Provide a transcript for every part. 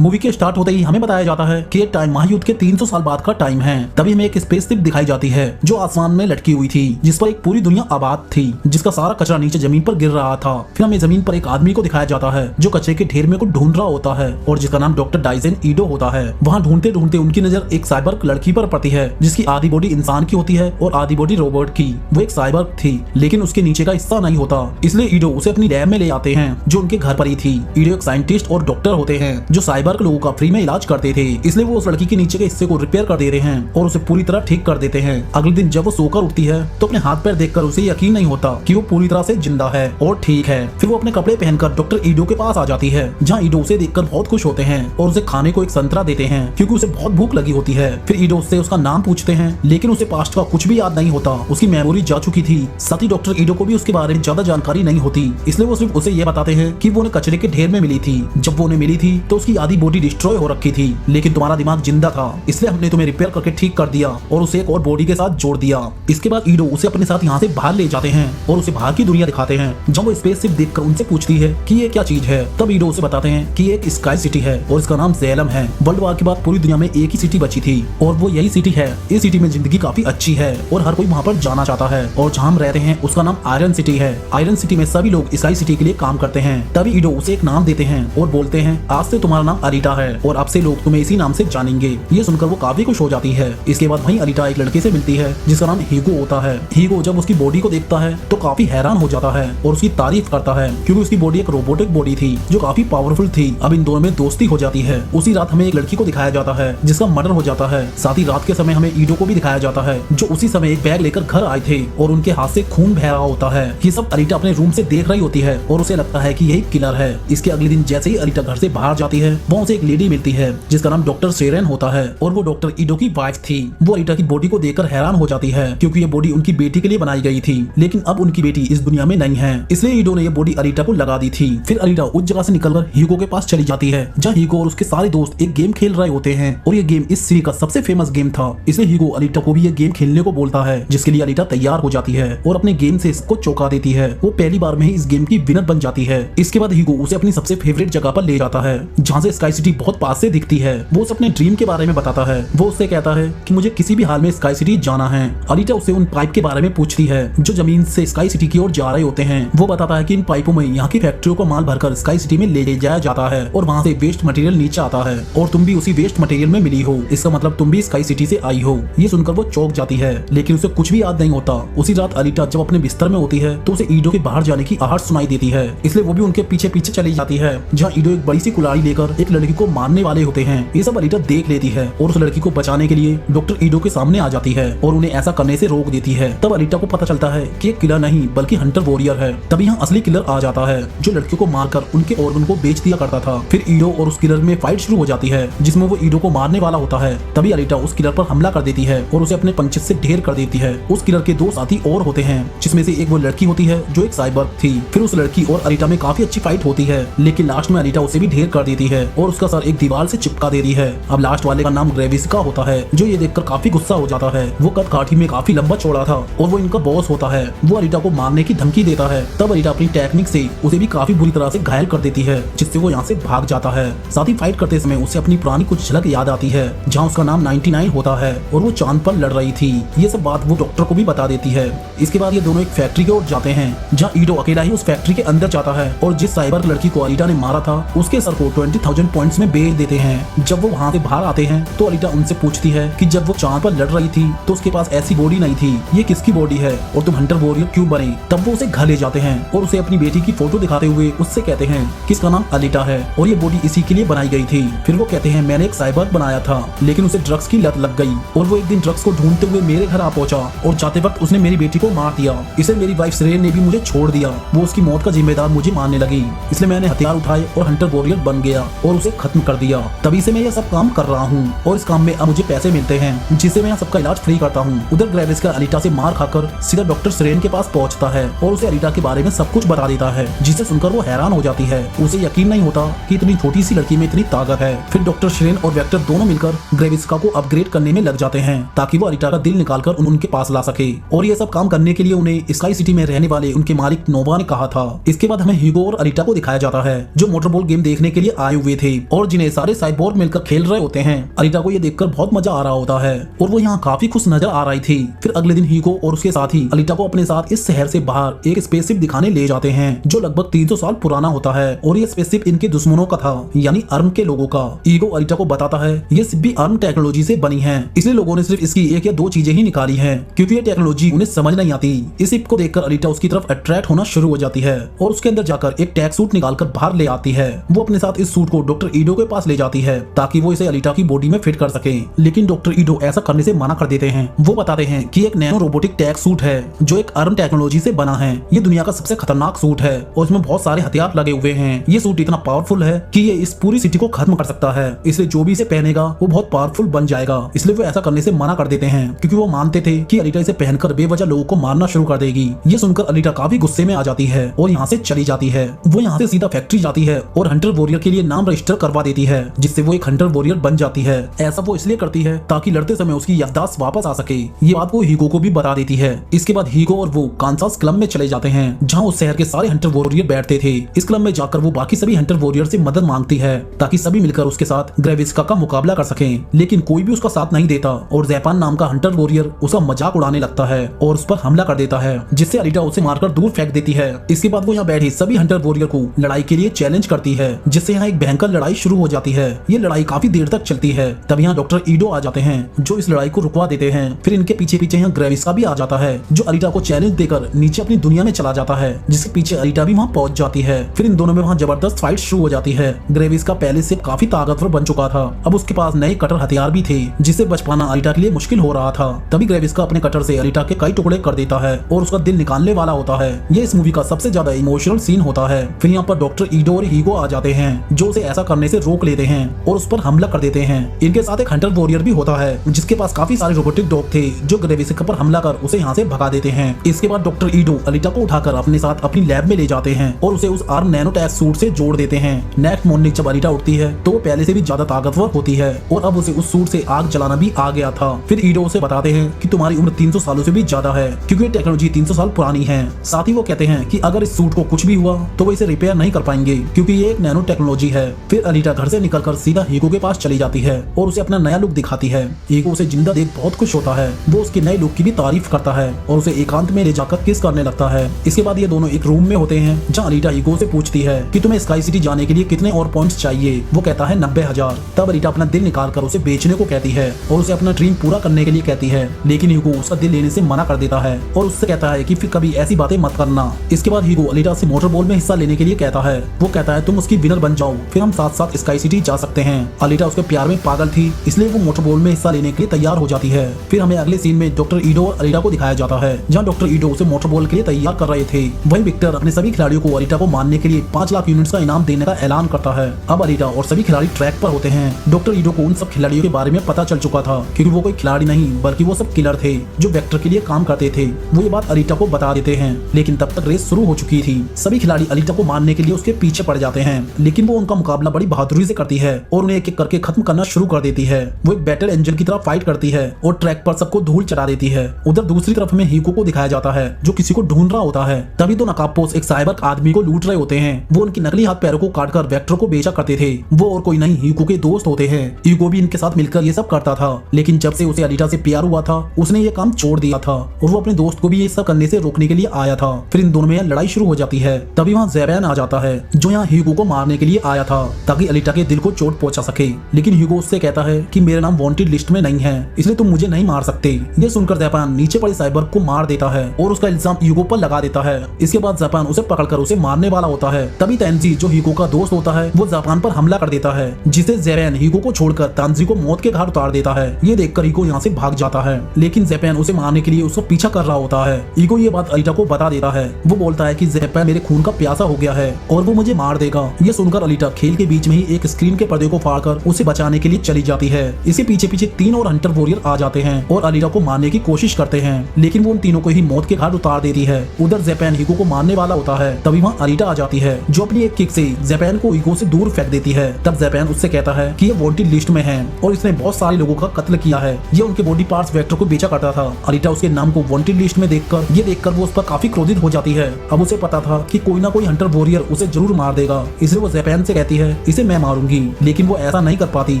Movie के start होते ही हमें बताया जाता है कि ये टाइम महायुद्ध के 300 साल बाद का टाइम है। तभी हमें एक स्पेसशिप दिखाई जाती है जो आसमान में लटकी हुई थी, जिस पर एक पूरी दुनिया आबाद थी, जिसका सारा कचरा नीचे जमीन पर गिर रहा था। फिर हमें जमीन पर एक आदमी को दिखाया जाता है जो कचरे के ढेर में को ढूंढ रहा होता है और जिसका नाम डॉक्टर डाइसन ईडो होता है। वहाँ ढूंढते ढूंढते उनकी नजर एक साइबर लड़की पर पड़ती है जिसकी आधी बॉडी इंसान की होती है और आधी बॉडी रोबोट की। वो एक साइबर थी लेकिन उसके नीचे का हिस्सा नहीं होता, इसलिए ईडो उसे अपनी लैब में ले आते हैं जो उनके घर पर ही थी। ईडो एक साइंटिस्ट और डॉक्टर होते हैं जो साइबर के लोगों का फ्री में इलाज करते थे, इसलिए वो उस लड़की के नीचे के हिस्से को रिपेयर कर दे रहे हैं और उसे पूरी तरह ठीक कर देते हैं। अगले दिन जब वो सोकर उठती है तो अपने हाथ पैर देखकर उसे यकीन नहीं होता कि वो पूरी तरह से जिंदा है और ठीक है। फिर वो अपने कपड़े पहनकर डॉक्टर ईडो के पास आ जाती है जहाँ ईडो उसे देखकर बहुत खुश होते हैं और उसे खाने को एक संतरा देते हैं क्योंकि उसे बहुत भूख लगी होती है। फिर ईडो उससे उसका नाम पूछते हैं लेकिन उसे पास्ट का कुछ भी याद नहीं होता, उसकी मेमोरी जा चुकी थी। साथ ही डॉक्टर ईडो को भी उसके बारे में ज्यादा जानकारी नहीं होती, इसलिए वो सिर्फ उसे ये बताते हैं कि वो उन्हें कचरे के ढेर में मिली थी। जब वो उन्हें मिली थी तो उसकी आधी बॉडी डिस्ट्रॉय हो रखी थी लेकिन तुम्हारा दिमाग जिंदा था, इसलिए हमने तुम्हें रिपेयर करके ठीक कर दिया और उसे एक और बॉडी के साथ जोड़ दिया। इसके बाद ईडो उसे अपने साथ यहाँ से बाहर ले जाते हैं और उसे बाहर की दुनिया दिखाते हैं। जब वो स्पेसशिप देखकर उनसे पूछती है कि ये क्या चीज है, तब ईडो उसे बताते हैं कि ये एक स्काई सिटी है और इसका नाम ज़ेलम है। वर्ल्ड वॉर के बाद पूरी दुनिया में एक ही सिटी बची थी और वो यही सिटी है। इस सिटी में जिंदगी काफी अच्छी है और हर कोई वहाँ पर जाना चाहता है और जहाँ हम रहते हैं उसका नाम आयरन सिटी है। आयरन सिटी में सभी लोग स्काई सिटी के लिए काम करते हैं। तभी ईडो उसे एक नाम देते हैं और बोलते हैं आज से तुम्हारा नाम अरीटा है और अब से लोग तुम्हें इसी नाम से जानेंगे। ये सुनकर वो काफी खुश हो जाती है। इसके बाद वहीं अरीटा एक लड़के से मिलती है जिसका नाम हीगो होता है। हीगो जब उसकी बॉडी को देखता है तो काफी हैरान हो जाता है और उसकी तारीफ करता है क्योंकि उसकी बॉडी एक रोबोटिक बॉडी थी जो काफी पावरफुल थी। अब इन दोनों में दोस्ती हो जाती है। उसी रात हमें एक लड़की को दिखाया जाता है जिसका मर्डर हो जाता है। साथ ही रात के समय हमें ईडो को भी दिखाया जाता है जो उसी समय एक बैग लेकर घर आए थे और उनके हाथ से खून बह रहा होता है। ये सब अरीटा अपने रूम से देख रही होती है और उसे लगता है कि यही किलर है। इसके अगले दिन जैसे ही अरीटा घर से बाहर जाती है वहाँ उसे एक लेडी मिलती है जिसका नाम डॉक्टर सेरेन होता है और वो डॉक्टर ईडो की वाइफ थी। वो अरीटा की बॉडी को देखकर हैरान हो जाती है क्योंकि ये बॉडी उनकी बेटी के लिए बनाई गई थी लेकिन अब उनकी बेटी इस दुनिया में नहीं है, इसलिए ईडो ने ये बॉडी अरीटा को लगा दी थी। फिर अरीटा उस जगह से निकलकर हीगो के पास चली जाती है जहाँ हीगो और उसके सारे दोस्त एक गेम खेल रहे होते हैं और ये गेम इस सीरीज का सबसे फेमस गेम था, इसलिए हीगो अरीटा को भी ये गेम खेलने को बोलता है जिसके लिए अरीटा तैयार हो जाती है और अपने गेम से इसको चौंका देती है। वो पहली बार में ही इस गेम की विनर बन जाती है। इसके बाद हीगो उसे अपनी सबसे फेवरेट जगह पर ले जाता है जहाँ से स्काई सिटी बहुत पास से दिखती है। वो उसे अपने ड्रीम के बारे में बताता है। वो उससे कहता है कि मुझे किसी भी हाल में स्काई सिटी जाना है। अरीटा उसे उन पाइप के बारे में पूछती है जो जमीन से स्काई सिटी की ओर जा रहे होते हैं। वो बताता है कि इन पाइपों में यहाँ की फैक्ट्रियों को माल भरकर स्काई सिटी में ले जाया जाता है और वहाँ से वेस्ट मटेरियल नीचे आता है और तुम भी उसी वेस्ट मटेरियल में मिली हो, इसका मतलब तुम भी स्काई सिटी से आई हो। ये सुनकर वो चौंक जाती है लेकिन उसे कुछ भी याद नहीं होता। उसी रात अरीटा जब अपने बिस्तर में होती है तो उसे ईडो के बाहर जाने की आहट सुनाई देती है, इसलिए वो भी उनके पीछे पीछे चली जाती है जहाँ ईडो एक बड़ी सी कुल्हाड़ी लेकर एक लड़की को मारने वाले होते हैं। ये सब अरीटा देख लेती है और उस लड़की को बचाने के लिए डॉक्टर ईडो के सामने आ जाती है और उन्हें ऐसा करने से रोक देती है। तब अरीटा को पता चलता है कि किलर नहीं बल्कि हंटर वॉरियर है। तभी यहाँ असली किलर आ जाता है जो लड़कियों को मारकर उनके ऑर्गन को बेच दिया करता था। फिर ईडो और उस किलर में फाइट शुरू हो जाती है जिसमें वो ईडो को मारने वाला होता है। तभी अरीटा उस किलर पर हमला कर देती है और उसे अपने पंचेस से ढेर कर देती है। उस किलर के दो साथी और होते हैं जिसमें से एक वो लड़की होती है जो एक साइबर थी। फिर उस लड़की और अरीटा में काफी अच्छी फाइट होती है लेकिन लास्ट में अरीटा उसे भी ढेर कर देती है और उसका सर एक दीवार से चिपका देती है। अब लास्ट वाले का नाम ग्रेविस्का होता है जो ये देखकर काफी गुस्सा हो जाता है। वो कद काठी में काफी लंबा चौड़ा था और वो इनका बॉस होता है। वो अरीटा को मारने की धमकी देता है। तब अरीटा अपनी टेक्निक से उसे भी काफी बुरी तरह से घायल कर देती है जिससे वो यहाँ से भाग जाता है। साथ ही फाइट करते समय उसे अपनी पुरानी कुछ झलक याद आती है जहाँ उसका नाम 99 होता है और वो चांद पर लड़ रही थी। ये सब बात वो डॉक्टर को भी बता देती है। इसके बाद ये दोनों एक फैक्ट्री की ओर जाते हैं जहाँ ईडो अकेला ही उस फैक्ट्री के अंदर जाता है और जिस साइबर लड़की को अरीटा ने मारा था उसके सर को 20,000 पॉइंट्स में बेच देते हैं। जब वो वहाँ से बाहर आते हैं तो अरीटा उनसे पूछती है कि जब वो चांद पर लड़ रही थी तो उसके पास ऐसी बॉडी नहीं थी, ये किसकी बॉडी है और तुम हंटर वॉरियर क्यों बने। तब वो उसे घर ले जाते हैं और उसे अपनी बेटी की फोटो दिखाते हुए उससे कहते हैं कि इसका नाम अरीटा है और ये बॉडी इसी के लिए बनाई गई थी। फिर वो कहते हैं मैंने एक साइबर बनाया था लेकिन उसे ड्रग्स की लत लग गई और वो एक दिन ड्रग्स को ढूंढते हुए मेरे घर आ पहुंचा और जाते वक्त उसने मेरी बेटी को मार दिया। इसे मेरी वाइफ सेरेन ने भी मुझे छोड़ दिया। वो उसकी मौत का जिम्मेदार मुझे मानने लगी, इसलिए मैंने हथियार उठाए और हंटर वॉरियर बन गया और उसे खत्म कर दिया। तभी से मैं ये सब काम कर रहा हूँ और इस काम में अब मुझे पैसे मिलते हैं जिससे मैं सबका इलाज फ्री करता हूँ। उधर ग्रेविस्का अरीटा से मार खाकर सीधा डॉक्टर सेरेन के पास पहुंचता है और उसे अरीटा के बारे में सब कुछ बता देता है जिसे सुनकर वो हैरान हो जाती है। उसे यकीन नहीं होता कि इतनी छोटी सी लड़की में इतनी ताकत है। फिर डॉक्टर सेरेन और वेक्टर दोनों मिलकर ग्रेविस्का को अपग्रेड करने में लग जाते हैं ताकि वो अरीटा का दिल निकालकर उनके पास ला सके और ये सब काम करने के लिए उन्हें स्काई सिटी में रहने वाले उनके मालिक नोवा ने कहा था। इसके बाद हमें हीगो और अरीटा को दिखाया जाता है जो मोटरबॉल गेम देखने के लिए आए हुए थे। थे और जिन्हें सारे साइबोर्ग मिलकर खेल रहे होते हैं। अलीटा को ये देखकर बहुत मजा आ रहा होता है और वो यहाँ काफी खुश नजर आ रही थी। फिर अगले दिन हीगो और उसके साथी अलीटा को अपने साथ इस शहर से बाहर एक स्पेसशिप दिखाने ले जाते हैं जो लगभग 300 साल पुराना होता है और ये स्पेसशिप इनके दुश्मनों का था, यानी अर्म के लोगों का। हीगो अलीटा को बताता है ये शिप भी अर्म टेक्नोलॉजी से बनी है, इसलिए लोगों ने सिर्फ इसकी एक या दो चीजें ही निकाली है क्योंकि ये टेक्नोलॉजी उन्हें समझ नहीं आती। इस शिप को देखकर अलीटा उसकी तरफ अट्रैक्ट होना शुरू हो जाती है और उसके अंदर जाकर एक टैग सूट निकालकर बाहर ले आती है। वो अपने साथ इस सूट को डॉक्टर ईडो के पास ले जाती है ताकि वो इसे अलीटा की बॉडी में फिट कर सके, लेकिन डॉक्टर ईडो ऐसा करने से मना कर देते हैं। वो बताते हैं कि एक नैनो रोबोटिक टैग सूट है जो एक अर्म टेक्नोलॉजी से बना है। ये दुनिया का सबसे खतरनाक सूट है और इसमें बहुत सारे हथियार लगे हुए हैं। ये सूट इतना पावरफुल है कि ये इस पूरी सिटी को खत्म कर सकता है, इसलिए जो भी इसे पहनेगा वो बहुत पावरफुल बन जाएगा। इसलिए वो ऐसा करने से मना कर देते हैं क्योंकि वो मानते थे कि अलीटा इसे पहनकर बेवजह लोगों को मारना शुरू कर देगी। ये सुनकर अलीटा काफी गुस्से में आ जाती है और यहाँ से चली जाती है। वो यहाँ से सीधा फैक्ट्री जाती है और हंटर वॉरियर के लिए नाम रजिस्टर करवा देती है जिससे वो एक हंटर वॉरियर बन जाती है। ऐसा वो इसलिए करती है ताकि लड़ते समय उसकी याददाश्त वापस आ सके। ये बात वो हीगो को भी बता देती है। इसके बाद हीगो और वो कांसास क्लब में चले जाते हैं जहाँ उस शहर के सारे हंटर वॉरियर बैठते थे। इस क्लब में जाकर वो बाकी सभी हंटर वॉरियर से मदद मांगती है ताकि सभी मिलकर उसके साथ ग्रेविस्का का मुकाबला कर सकें, लेकिन कोई भी उसका साथ नहीं देता और ज़ैपान नाम का हंटर वॉरियर उसका मजाक उड़ाने लगता है और उस पर हमला कर देता है जिससे अलीटा उसे मारकर दूर फेंक देती है। इसके बाद वो यहाँ बैठे सभी हंटर वॉरियर को लड़ाई के लिए चैलेंज करती है जिससे यहाँ एक भयंकर लड़ाई शुरू हो जाती है। ये लड़ाई काफी देर तक चलती है। तब यहाँ डॉक्टर ईडो आ जाते हैं जो इस लड़ाई को रुकवा देते हैं। फिर इनके पीछे पीछे यहाँ ग्रेविस्का भी आ जाता है जो अलीटा को चैलेंज देकर नीचे अपनी दुनिया में चला जाता है, जिसके पीछे अलीटा भी वहाँ पहुंच जाती है। फिर इन दोनों में वहाँ जबरदस्त फाइट शुरू हो जाती है। ग्रेविस्का पहले से काफी ताकतवर बन चुका था, अब उसके पास नए कटर हथियार भी थे जिसे बच पाना अलीटा के लिए मुश्किल हो रहा था। तभी ग्रेविस्का अपने कटर से अलीटा के कई टुकड़े कर देता है और उसका दिल निकालने वाला होता है। ये इस मूवी का सबसे ज्यादा इमोशनल सीन होता है। फिर यहाँ पर डॉक्टर ईडो और हीगो आ जाते हैं जो उसे ऐसा करने से रोक लेते हैं और उस पर हमला कर देते हैं। इनके साथ एक हंटर वॉरियर भी होता है जिसके पास काफी सारे रोबोटिक डॉग थे जो ग्रेविस्का पर हमला कर उसे यहाँ से भगा देते हैं। इसके बाद डॉक्टर ईडो अलीटा को उठाकर अपने साथ अपनी लैब में ले जाते हैं और उसे उस आर्म नैनो टैग सूट से जोड़ देते हैं। नेक्स्ट मॉर्निंग जब अलीटा उठती है तो वो पहले से भी ज्यादा ताकतवर होती है और अब उसे उस सूट से आग जलाना भी आ गया था। फिर ईडो उसे बताते हैं कि तुम्हारी उम्र 300 सालों से भी ज्यादा है क्योंकि ये टेक्नोलॉजी 300 साल पुरानी है। साथ ही वो कहते हैं कि अगर इस सूट को कुछ भी हुआ तो वो इसे रिपेयर नहीं कर पाएंगे क्योंकि ये एक नैनो टेक्नोलॉजी है। फिर अलीटा घर से निकलकर सीधा हीगो के पास चली जाती है और उसे अपना नया लुक दिखाती है। हीगो उसे जिंदा देख बहुत खुश होता है। वो उसके नए लुक की भी तारीफ करता है और उसे एकांत में ले जाकर किस करने लगता है। इसके बाद ये दोनों एक रूम में होते हैं जहाँ अलीटा हीगो से पूछती है कि तुम्हें स्काई सिटी जाने के लिए कितने और पॉइंट्स चाहिए। वो कहता है 90,000। तब अलीटा अपना दिल निकाल कर उसे बेचने को कहती है और उसे अपना ड्रीम पूरा करने के लिए कहती है, लेकिन हीगो उसका दिल लेने से मना कर देता है और उससे कहता है कि फिर कभी ऐसी बातें मत करना। इसके बाद हीगो अलीटा से मोटर बॉल में हिस्सा लेने के लिए कहता है। वो कहता है तुम उसकी विनर बन जाओ, फिर हम साथ साथ स्काई सिटी जा सकते हैं। अलीटा उसके प्यार में पागल थी इसलिए वो मोटर बॉल में हिस्सा लेने के लिए तैयार हो जाती है। फिर हमें अगले सीन में डॉक्टर ईडो और अलीटा को दिखाया जाता है जहाँ डॉक्टर ईडो उसे मोटर बॉल के लिए तैयार कर रहे थे। वहीं विक्टर अपने सभी खिलाड़ियों को अलीटा को मारने के लिए 5 लाख यूनिट्स का इनाम देने का ऐलान करता है। अब अलीटा और सभी खिलाड़ी ट्रैक पर होते हैं। डॉक्टर ईडो को उन सब खिलाड़ियों के बारे में पता चल चुका था क्योंकि वो कोई खिलाड़ी नहीं बल्कि वो सब किलर थे जो वेक्टर के लिए काम करते थे। वो ये बात अलीटा को बता देते हैं, लेकिन तब तक रेस शुरू हो चुकी थी। सभी खिलाड़ी अलीटा को मारने के लिए उसके पीछे पड़ जाते हैं, लेकिन वो उनका मुकाबला बड़ी बहादुरी से करती है और उन्हें एक एक करके खत्म करना शुरू कर देती है। वो एक बैटल एंजल की तरह फाइट करती है और ट्रैक पर सबको धूल चढ़ा देती है। उधर दूसरी तरफ में हीगो को दिखाया जाता है जो किसी को ढूंढ रहा होता है। तभी दो नकाबपोश एक साइबर आदमी को लूट रहे होते हैं। वो उनके नकली हाथ पैरों को काटकर वेक्टर को बेचा करते थे। वो और कोई नहीं हीगो के दोस्त होते हैं। हीगो भी इनके साथ मिलकर ये सब करता था, लेकिन जब से उसे अलीटा से प्यार हुआ था उसने ये काम छोड़ दिया था और वो अपने दोस्त को भी ये सब करने से रोकने के लिए आया था। फिर इन दोनों में लड़ाई शुरू हो जाती है। तभी वहाँ ज़ैबान आ जाता है जो यहाँ हीगो को मारने के लिए आया था ताकि अलीटा के दिल को चोट पहुंचा सके, लेकिन हीगो उससे कहता है कि मेरा नाम वांटेड लिस्ट में नहीं है इसलिए तुम मुझे नहीं मार सकते। ये सुनकर ज़ैबान नीचे पड़े साइबर को मार देता है और उसका इल्जाम हीगो पर लगा देता है। इसके बाद ज़ैबान उसे पकड़कर उसे मारने वाला होता है। तभी तानजी जो हीगो का दोस्त होता है वो ज़ैबान पर हमला कर देता है जिससे ज़ैबान हीगो को छोड़कर तानजी को मौत के घाट उतार देता है। ये देखकर हीगो यहाँ से भाग जाता है, लेकिन ज़ैबान उसे मारने के लिए उसका पीछा कर रहा होता है। हीगो ये बात अलीटा को बता देता है। वो बोलता है कि ज़ैबान मेरे खून का प्यासा हो गया है और वो मुझे मार देगा। ये सुनकर अलीटा खेल के बीच में ही एक स्क्रीन के पर्दे को फाड़कर उसे बचाने के लिए चली जाती है। इसके पीछे पीछे 3 और हंटर वॉरियर आ जाते हैं और अलीटा को मारने की कोशिश करते हैं, लेकिन वो उन तीनों को ही मौत के घाट उतार देती है। उधर ज़ैबान हीगो को मारने वाला होता है। तभी वहाँ अलीटा आ जाती है जो अपनी एक किक से ज़ैबान को हीगो से दूर फेंक देती है। तब ज़ैबान उससे कहता है कि ये वांटेड लिस्ट में है और इसने बहुत सारे लोगों का कत्ल किया है। ये उनके बॉडी पार्ट्स वेक्टर को बेचा करता था। अलीटा उसके नाम को वांटेड लिस्ट में देखकर वो उस पर काफी क्रोधित हो जाती है। अब उसे पता था कि कोई ना कोई हंटर वॉरियर उसे जरूर मार देगा, इसलिए वो ज़ैबान से कहती है इसे मैं मारूंगी, लेकिन वो ऐसा नहीं कर पाती।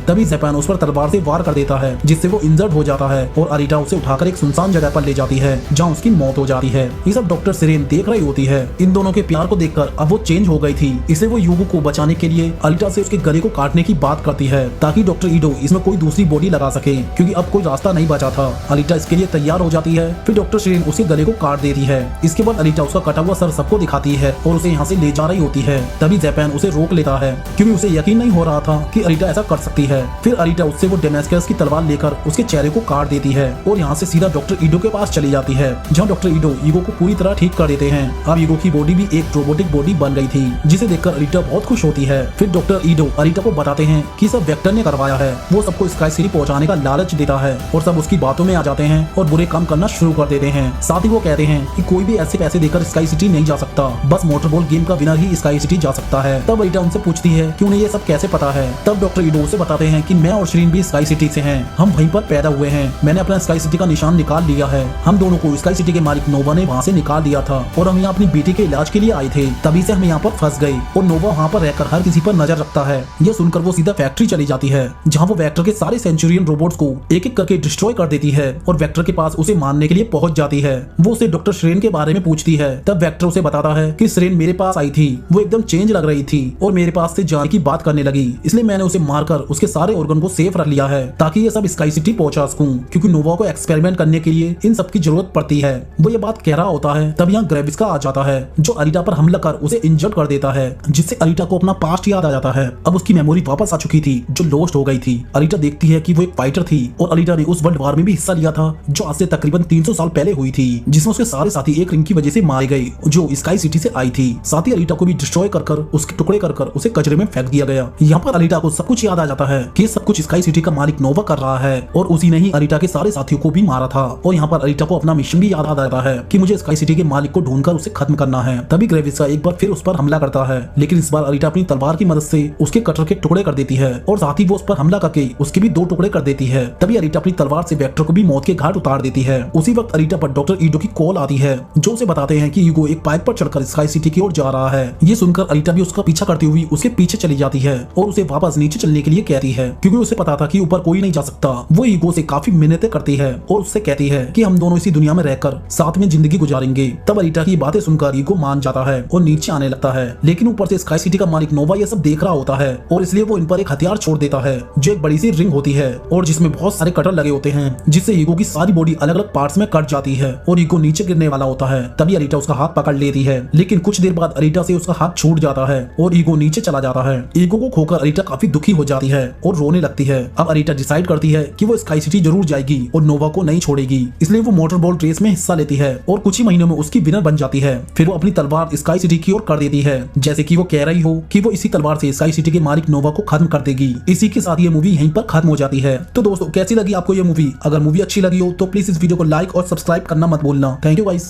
तभी ज़ैपेन उस पर तलवार से वार कर देता है, जिससे वो इंजर्ड हो जाता है और अलीटा उसे उठाकर एक सुनसान जगह पर ले जाती है, जहाँ उसकी मौत हो जाती है। ये सब डॉक्टर सिरेन देख रही होती है। इन दोनों के प्यार को देखकर अब वो चेंज हो गई थी, इसलिए वो यूगो को बचाने के लिए अलीटा से उसके गले को काटने की बात करती है, ताकि डॉक्टर ईडो इसमें कोई दूसरी बॉडी लगा सके, क्योंकि अब कोई रास्ता नहीं बचा था। अलीटा इसके लिए तैयार हो जाती है। फिर डॉक्टर सिरेन उसके गले को काट देती है। इसके बाद अलीटा उसका कटा हुआ सर सबको दिखाती है और उसे यहाँ से ले जा रही होती है। तभी ज़ैपेन उसे रोक लेता है, क्योंकि उसे यकीन नहीं हो रहा था कि अलीटा ऐसा कर सकती है। फिर अलीटा उससे वो डेमेस्कस की तलवार लेकर उसके चेहरे को काट देती है और यहाँ से सीधा डॉक्टर ईडो के पास चली जाती है, जहाँ डॉक्टर ईडो ईगो को पूरी तरह ठीक कर देते हैं। अब ईगो की बॉडी भी एक रोबोटिक बॉडी बन गई थी, जिसे देखकर अलीटा बहुत खुश होती है। फिर डॉक्टर ईडो अलीटा को बताते हैं कि सब वेक्टर ने करवाया है। वो सबको स्काई सिटी पहुंचाने का लालच देता है और सब उसकी बातों में आ जाते हैं और बुरे काम करना शुरू कर देते हैं। साथ ही वो कहते हैं कि कोई भी ऐसे पैसे देकर स्काई सिटी नहीं जा सकता, बस मोटरबॉल गेम का विनर ही स्काई सिटी जा सकता है। तब अलीटा उनसे पूछती है कि उन्हें ये सब कैसे पता है। तब डॉक्टर ईडो उसे बताते हैं कि मैं और शरीन भी स्काई सिटी से हैं, हम वहीं पर पैदा हुए हैं। मैंने अपना स्काई सिटी का निशान निकाल लिया है। हम दोनों को स्काई सिटी के मालिक नोवा ने वहाँ से निकाल दिया था और हम यहाँ अपनी बेटी के इलाज के लिए आए थे, तभी से हम यहाँ पर फंस गए और नोवा वहाँ पर रहकर हर किसी पर नजर रखता है। ये सुनकर वो सीधा फैक्ट्री चली जाती है, जहाँ वो वेक्टर के सारे सेंचुरियन रोबोट्स को एक एक करके डिस्ट्रॉय कर देती है और वेक्टर के पास उसे मारने के लिए पहुंच जाती है। वो उसे डॉक्टर श्रेन के बारे में पूछती है। तब वेक्टर उसे बताता है कि श्रेन मेरे पास आई थी, वो एकदम चेंज लग रही थी और मेरे पास से जाने की बात करने लगी, इसलिए मैंने उसे मारकर उसके सारे ऑर्गन को सेफ रख लिया है, ताकि ये सब स्काई सिटी पहुंचा सकूं, क्योंकि नोवा को एक्सपेरिमेंट करने के लिए इन सब की जरूरत पड़ती है। वो ये बात कह रहा होता है, तब यहाँ ग्रेविस्का आ जाता है, जो अलीटा पर हमला कर उसे इंजर्ड कर देता है, जिससे अलीटा को अपना पास्ट याद आ जाता है। अब उसकी मेमोरी वापस आ चुकी थी, जो लॉस्ट हो गई थी। अलीटा देखती है कि वो एक फाइटर थी और अलीटा ने उस वर्ल्ड वॉर में भी हिस्सा लिया था, जो आज से तकरीबन 300 साल पहले हुई थी, जिसमें उसके सारे साथी एक रिंग की वजह से मारे गए, जो स्काई सिटी से आई थी। साथ ही अलीटा को भी डिस्ट्रॉय कर उसके टुकड़े कर उसे कचरे में फेंक दिया गया। यहाँ पर अलीटा को सब कुछ याद आ जाता है कि सब कुछ स्काई सिटी का मालिक नोवा कर रहा है और उसी ने ही अलीटा के सारे साथियों को भी मारा था। और यहाँ पर अलीटा को अपना मिशन भी याद आ जाता है कि मुझे स्काई सिटी के मालिक को ढूंढकर उसे खत्म करना है। तभी ग्रेविस्का एक बार फिर उस पर हमला करता है, लेकिन इस बार अलीटा अपनी तलवार की मदद से उसके कटर के टुकड़े कर देती है और साथ ही वो उस पर हमला करके उसके भी 2 टुकड़े कर देती है। तभी अलीटा अपनी तलवार से वेक्टर को भी मौत के घाट उतार देती है। उसी वक्त अलीटा पर डॉक्टर ईडो की कॉल आती है, जो उसे बताते हैं कि ईगो एक पाइप पर चढ़कर स्काई सिटी की ओर जा रहा है। ये सुनकर अलीटा भी उसका पीछा करती हुई उसके पीछे चली जाती है और उसे वापस नीचे चलने के लिए कहती है, क्योंकि उसे पता था कि ऊपर कोई नहीं जा सकता। वो ईगो से काफी मिन्नतें करती है और उससे कहती है कि हम दोनों इसी दुनिया में रहकर साथ में जिंदगी गुजारेंगे। तब अलीटा की बातें सुनकर ईगो मान जाता है और नीचे आने लगता है, लेकिन ऊपर से स्काई सिटी का मालिक नोवा ये सब देख रहा होता है और इसलिए वो इन पर एक हथियार छोड़ देता है, जो एक बड़ी सी रिंग होती है और जिसमें बहुत सारे कटर लगे होते हैं, जिससे ईगो की सारी बॉडी अलग अलग पार्ट्स में कट जाती है और ईगो नीचे गिरने वाला होता है। तभी अलीटा उसका हाथ पकड़ लेती है, लेकिन कुछ देर बाद अलीटा से उसका हाथ छूट जाता है और ईगो नीचे चला जाता है। ईगो को खोकर अलीटा काफी दुखी हो जाती है और रोने लगती है। अब अलीटा डिसाइड करती है कि वो स्काई सिटी जरूर जाएगी और नोवा को नहीं छोड़ेगी, इसलिए वो मोटर बॉल रेस में हिस्सा लेती है और कुछ ही महीनों में उसकी विनर बन जाती है। फिर वो अपनी तलवार स्काई सिटी की ओर कर देती है, जैसे कि वो कह रही हो कि वो इसी तलवार से स्काई सिटी के मालिक नोवा को खत्म कर देगी। इसी के साथ ये मूवी यहीं पर खत्म हो जाती है। तो दोस्तों, कैसी लगी आपको ये मूवी? अगर मूवी अच्छी लगी हो तो प्लीज इस वीडियो को लाइक और सब्सक्राइब करना मत भूलना। Thank you guys.